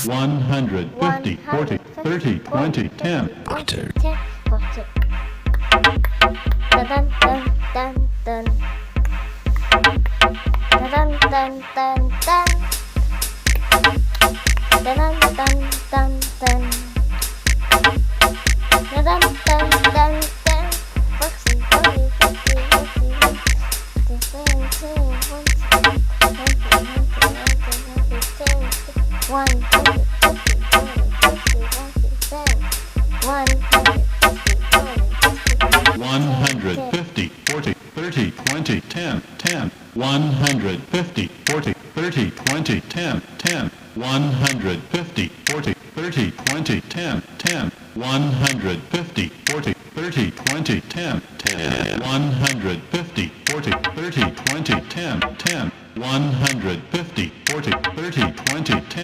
150, 40, 30, 20, 10. Quarter. Quarter. Dun dun dun dun dun. Dun dun dun dun dun. Dun dun dun dun dun. Dun dun dun dun dun. Foxy, Polly, Foxy, Foxy, $150, 40, 30, 20, 10, 10. $150, 40, 30, 20, 10, 10. $150, 40, 30, 20, 10, 10. $150, 40, 30, 20, 10, 10. $150, 40, 30, 20, 10, 10. $150, 40, 30, 20, 10.